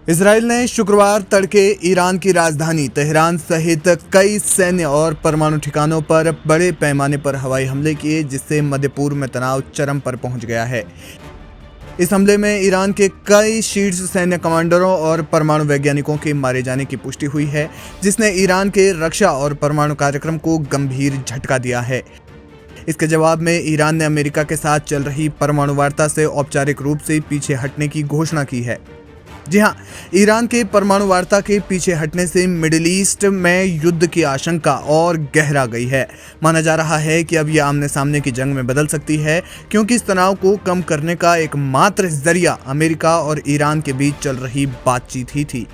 Israel ने शुक्रवार तड़के ईरान की राजधानी तेहरान सहित कई सैन्य और परमाणु ठिकानों पर बड़े पैमाने पर हवाई हमले किए, जिससे मध्य पूर्व में तनाव चरम पर पहुंच गया है। इस हमले में ईरान के कई शीर्ष सैन्य कमांडरों और परमाणु वैज्ञानिकों के मारे जाने की पुष्टि हुई है, जिसने ईरान के रक्षा और परमाणु कार्यक्रम को गंभीर झटका दिया है। इसके जवाब में ईरान ने अमेरिका के साथ चल रही परमाणु वार्ता से औपचारिक रूप से पीछे हटने की घोषणा की है। जी हां, ईरान के परमाणु वार्ता के पीछे हटने से मिडिल ईस्ट में युद्ध की आशंका और गहरा गई है। माना जा रहा है कि अब यह आमने सामने की जंग में बदल सकती है, क्योंकि इस तनाव को कम करने का एकमात्र जरिया अमेरिका और ईरान के बीच चल रही बातचीत ही थी।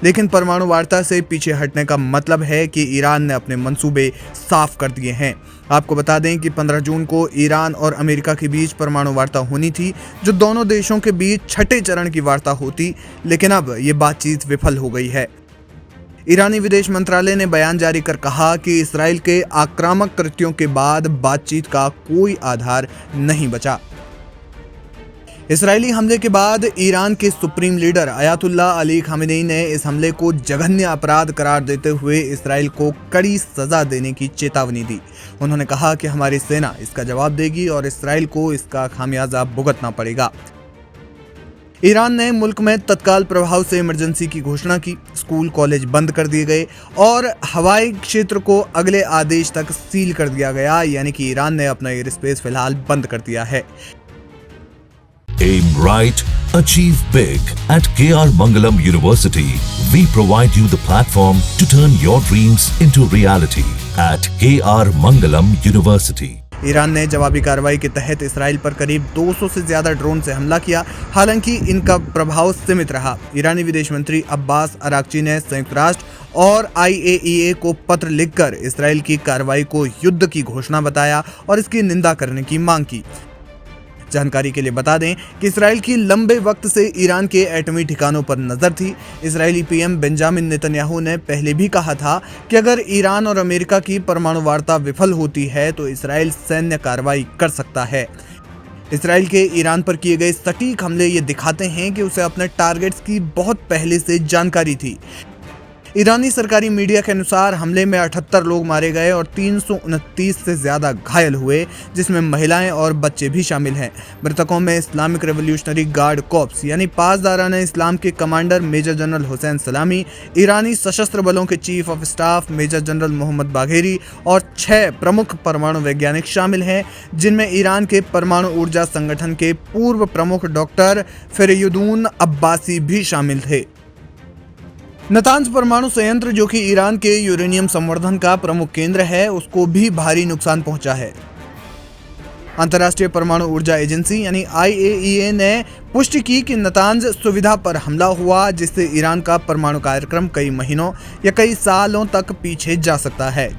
लेकिन परमाणु वार्ता से पीछे हटने का मतलब है कि ईरान ने अपने मंसूबे साफ कर दिए हैं। आपको बता दें कि 15 जून को ईरान और अमेरिका के बीच परमाणु वार्ता होनी थी, जो दोनों देशों के बीच छठे चरण की वार्ता होती, लेकिन अब ये बातचीत विफल हो गई है। ईरानी विदेश मंत्रालय ने बयान जारी कर कहा कि इसराइल के आक्रामक कृत्यों के बाद बातचीत का कोई आधार नहीं बचा। इसराइली हमले के बाद ईरान के supreme leader Ayatollah Ali Khamenei ने इस हमले को जघन्य अपराध करार देते हुए इसराइल को कड़ी सजा देने की चेतावनी दी। उन्होंने कहा कि हमारी सेना इसका जवाब देगी और इसराइल को इसका खामियाजा भुगतना पड़ेगा। ईरान ने मुल्क में तत्काल प्रभाव से इमरजेंसी की घोषणा की, स्कूल कॉलेज बंद कर दिए गए और हवाई क्षेत्र को अगले आदेश तक सील कर दिया गया, यानी कि ईरान ने अपना एयर स्पेस फिलहाल बंद कर दिया है। Aim right, achieve big. At KR Mangalam University, we provide you the platform to turn your dreams into reality. At KR Mangalam University. Iran ने जवाबी कार्रवाई के तहत इसराइल पर करीब 200 से ज्यादा ड्रोन से हमला किया। हालांकि इनका प्रभाव सीमित रहा। ईरानी विदेश मंत्री अब्बास अराक्ची ने संयुक्त राष्ट्र और IAEA को पत्र लिखकर इसराइल की कार्रवाई को युद्ध की घोषणा बताया और इसकी निंदा करने की मांग की। जानकारी के लिए बता दें कि इसराइल की लंबे वक्त से ईरान के एटमी ठिकानों पर नजर थी। इजरायली पीएम बेंजामिन नेतन्याहू ने पहले भी कहा था कि अगर ईरान और अमेरिका की परमाणु वार्ता विफल होती है तो इसराइल सैन्य कार्रवाई कर सकता है। इसराइल के ईरान पर किए गए सटीक हमले ये दिखाते हैं कि उसे अपने टारगेट्स की बहुत पहले से जानकारी थी। ईरानी सरकारी मीडिया के अनुसार हमले में 78 लोग मारे गए और 329 से ज्यादा घायल हुए, जिसमें महिलाएं और बच्चे भी शामिल हैं। मृतकों में इस्लामिक रेवोल्यूशनरी गार्ड कॉर्प्स यानी पासदारान इस्लाम के कमांडर मेजर जनरल हुसैन सलामी, ईरानी सशस्त्र बलों के chief of staff major general Mohammad Bagheri और 6 प्रमुख परमाणु वैज्ञानिक शामिल हैं, जिनमें ईरान के परमाणु ऊर्जा संगठन के पूर्व प्रमुख डॉक्टर फेरेयुद्दीन अब्बासी भी शामिल थे। नतांज परमाणु संयंत्र, जो कि ईरान के यूरेनियम संवर्धन का प्रमुख केंद्र है, उसको भी भारी नुकसान पहुंचा है। अंतर्राष्ट्रीय परमाणु ऊर्जा एजेंसी यानी IAEA ने पुष्टि की कि नतांज सुविधा पर हमला हुआ, जिससे ईरान का परमाणु कार्यक्रम कई महीनों या कई सालों तक पीछे जा सकता है।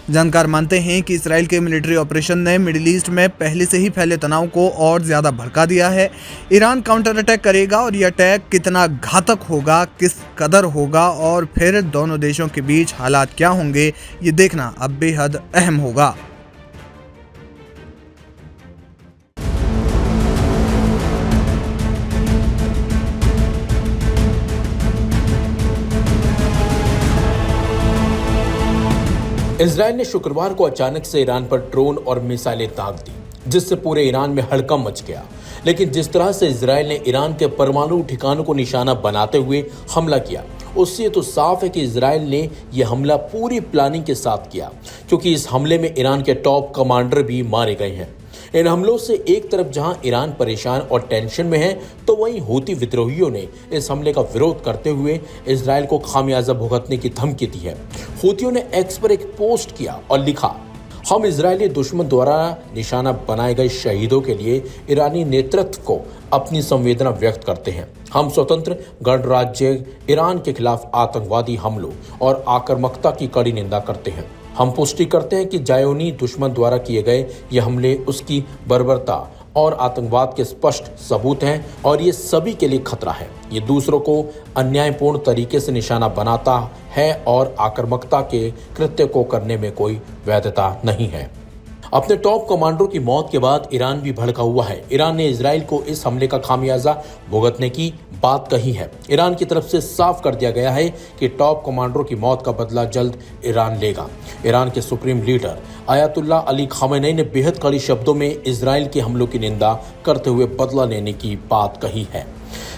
जानकार मानते हैं कि इसराइल के मिलिट्री ऑपरेशन ने मिडिल ईस्ट में पहले से ही फैले तनाव को और ज्यादा भड़का दिया है। ईरान काउंटर अटैक करेगा और यह अटैक कितना घातक होगा, किस कदर होगा और फिर दोनों देशों के बीच हालात क्या होंगे, ये देखना अब बेहद अहम होगा। इजराइल ने शुक्रवार को अचानक से ईरान पर ड्रोन और मिसाइलें दाग दी, जिससे पूरे ईरान में हड़कंप मच गया। लेकिन जिस तरह से इजराइल ने ईरान के परमाणु ठिकानों को निशाना बनाते हुए हमला किया, उससे तो साफ है कि इजराइल ने यह हमला पूरी प्लानिंग के साथ किया, क्योंकि इस हमले में ईरान के टॉप कमांडर भी मारे गए हैं। इन हमलों से एक तरफ जहां ईरान परेशान और टेंशन में है, तो वहीं हूती विद्रोहियों ने इस हमले का विरोध करते हुए इजराइल को खामियाजा भुगतने की धमकी दी है। हूतियों ने एक्स पर एक पोस्ट किया और लिखा, हम इजरायली दुश्मन द्वारा निशाना बनाए गए शहीदों के लिए ईरानी नेतृत्व को अपनी संवेदना व्यक्त करते हैं। हम स्वतंत्र गणराज्य ईरान के खिलाफ आतंकवादी हमलों और आक्रामकता की कड़ी निंदा करते हैं। हम पुष्टि करते हैं कि जायोनी दुश्मन द्वारा किए गए ये हमले उसकी बर्बरता और आतंकवाद के स्पष्ट सबूत हैं और ये सभी के लिए खतरा है। ये दूसरों को अन्यायपूर्ण तरीके से निशाना बनाता है और आक्रामकता के कृत्य को करने में कोई वैधता नहीं है। अपने टॉप कमांडरों की मौत के बाद ईरान भी भड़का हुआ है। ईरान ने इजराइल को इस हमले का खामियाजा भुगतने की बात कही है। ईरान की तरफ से साफ कर दिया गया है कि टॉप कमांडरों की मौत का बदला जल्द ईरान लेगा। ईरान के supreme leader Ayatollah Ali Khamenei ने बेहद कड़ी शब्दों में इजराइल के हमलों की निंदा करते हुए बदला लेने की बात कही है।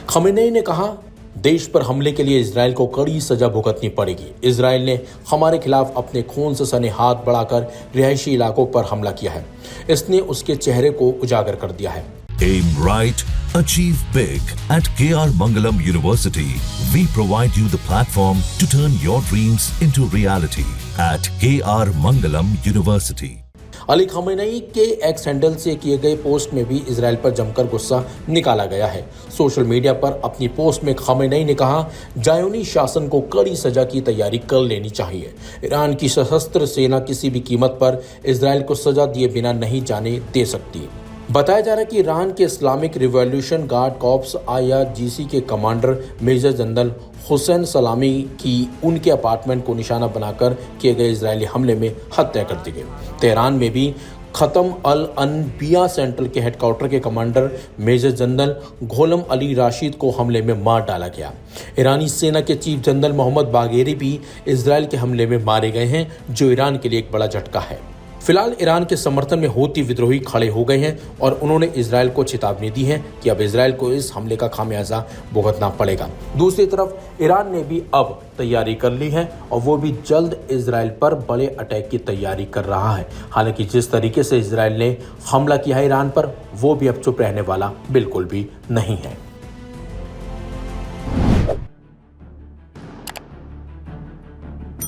खामेनी ने कहा, देश पर हमले के लिए इजराइल को कड़ी सजा भुगतनी पड़ेगी। इजराइल ने हमारे खिलाफ अपने खून से सने हाथ बढ़ाकर रिहायशी इलाकों पर हमला किया है। इसने उसके चेहरे को उजागर कर दिया है। Aim right, achieve big. At KR Mangalam University, we provide you the platform to turn your dreams into reality. At KR Mangalam University. Ali Khamenei के एक्स हैंडल से किए गए पोस्ट में भी इजराइल पर जमकर गुस्सा निकाला गया है। सोशल मीडिया पर अपनी पोस्ट में खामेनी ने कहा, जायोनी शासन को कड़ी सजा की तैयारी कर लेनी चाहिए। ईरान की सशस्त्र सेना किसी भी कीमत पर इजराइल को सजा दिए बिना नहीं जाने दे सकती। बताया जा रहा है कि ईरान के Islamic revolution guard corps IRGC के कमांडर मेजर जनरल हुसैन सलामी की उनके अपार्टमेंट को निशाना बनाकर किए गए इजरायली हमले में हत्या कर दी गई। तेहरान में भी खत्म अल अनबिया सेंट्रल के हेडक्वार्टर के commander major general Gholam Ali Rashid को हमले में मार डाला गया। ईरानी सेना के चीफ जनरल मोहम्मद बागेरी भी इजराइल के हमले में मारे गए हैं, जो ईरान के लिए एक बड़ा झटका है। फिलहाल ईरान के समर्थन में हूती विद्रोही खड़े हो गए हैं और उन्होंने इजराइल को चेतावनी दी है कि अब इजराइल को इस हमले का खामियाजा भुगतना पड़ेगा। दूसरी तरफ ईरान ने भी अब तैयारी कर ली है और वो भी जल्द इजराइल पर बड़े अटैक की तैयारी कर रहा है। हालांकि जिस तरीके से इजराइल ने हमला किया है ईरान पर, वो भी अब चुप रहने वाला बिल्कुल भी नहीं है।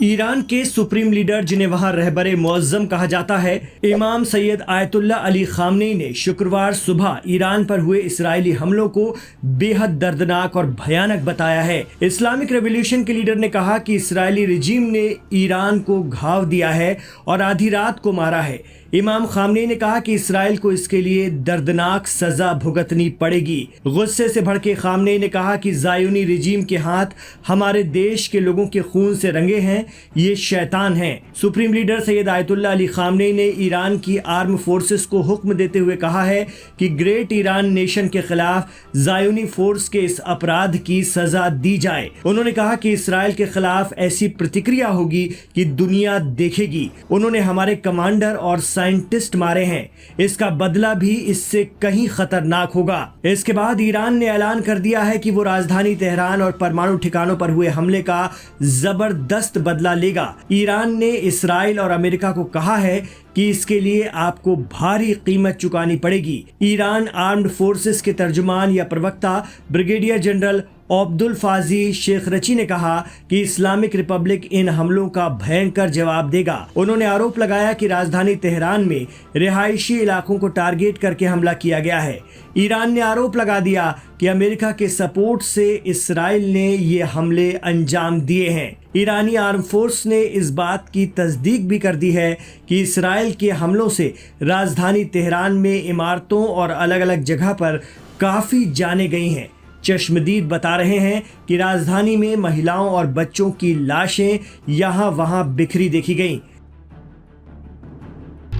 ईरान के सुप्रीम लीडर, जिन्हें वहां रहबरे मुअज्जम कहा जाता है, इमाम सैयद आयतुल्लाह अली खामेनी ने शुक्रवार सुबह ईरान पर हुए इस्राएली हमलों को बेहद दर्दनाक और भयानक बताया है। इस्लामिक रेवोल्यूशन के लीडर ने कहा कि इस्राएली रिजीम ने ईरान को घाव दिया है और आधी रात को मारा है। इमाम खामेनी ने कहा कि इस्राएल को इसके लिए दर्दनाक सजा भुगतनी पड़ेगी। गुस्से से भड़के खामेनी ने कहा कि ज़ायोनी रिजीम के हाथ हमारे देश के लोगों के खून से रंगे हैं, ये शैतान हैं। Supreme leader Syed Ayatollah Ali Khamenei ने ईरान की आर्म फोर्सेस को हुक्म देते हुए कहा है कि ग्रेट ईरान नेशन के खिलाफ ज़ायोनी फोर्स के इस अपराध की सजा दी जाए। उन्होंने कहा कि इस्राएल के खिलाफ ऐसी प्रतिक्रिया होगी कि दुनिया देखेगी। उन्होंने हमारे कमांडर और साइंटिस्ट मारे हैं, इसका बदला भी इससे कहीं खतरनाक होगा। इसके बाद ईरान ने ऐलान कर दिया है कि वो राजधानी तेहरान और परमाणु ठिकानों पर हुए हमले का जबरदस्त बदला लेगा। ईरान ने इस्राएल और अमेरिका को कहा है कि इसके लिए आपको भारी कीमत चुकानी पड़ेगी। ईरान आर्म्ड फोर्सेस के तर्जुमान या प्रवक्ता ब्रिगेडियर जनरल अब्दुल फाजी शेखरची ने कहा कि इस्लामिक रिपब्लिक इन हमलों का भयंकर जवाब देगा। उन्होंने आरोप लगाया कि राजधानी तेहरान में रिहायशी इलाकों को टारगेट करके हमला किया गया है। ईरान ने आरोप लगा दिया कि अमेरिका के सपोर्ट से इस्राएल ने ये हमले अंजाम दिए हैं। ईरानी आर्म फोर्स ने इस बात की तस्दीक भी कर दी है कि इस्राएल के हमलों से राजधानी तेहरान में इमारतों और अलग अलग जगह पर काफ़ी जानें गई हैं। चश्मदीद बता रहे हैं कि राजधानी में महिलाओं और बच्चों की लाशें यहाँ वहाँ बिखरी देखी गईं।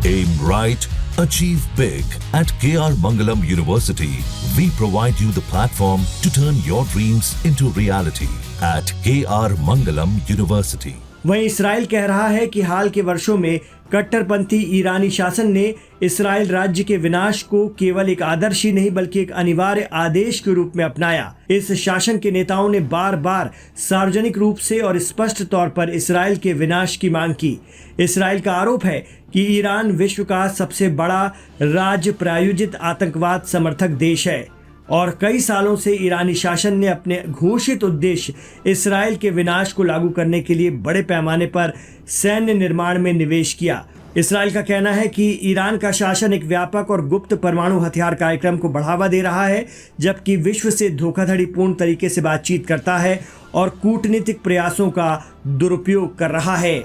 Aim right, achieve big. At KR Mangalam University, we provide you the platform to turn your dreams into reality. At KR Mangalam University. वहीं इसराइल कह रहा है कि हाल के वर्षों में कट्टरपंथी ईरानी शासन ने इसराइल राज्य के विनाश को केवल एक आदर्श ही नहीं बल्कि एक अनिवार्य आदेश के रूप में अपनाया। इस शासन के नेताओं ने बार बार सार्वजनिक रूप से और स्पष्ट तौर पर इसराइल के विनाश की मांग की। इसराइल का आरोप है कि ईरान विश्व का सबसे बड़ा राज्य प्रायोजित आतंकवाद समर्थक देश है और कई सालों से ईरानी शासन ने अपने घोषित उद्देश्य इसराइल के विनाश को लागू करने के लिए बड़े पैमाने पर सैन्य निर्माण में निवेश किया। इसराइल का कहना है कि ईरान का शासन एक व्यापक और गुप्त परमाणु हथियार कार्यक्रम को बढ़ावा दे रहा है, जबकि विश्व से धोखाधड़ीपूर्ण तरीके से बातचीत करता है और कूटनीतिक प्रयासों का दुरुपयोग कर रहा है।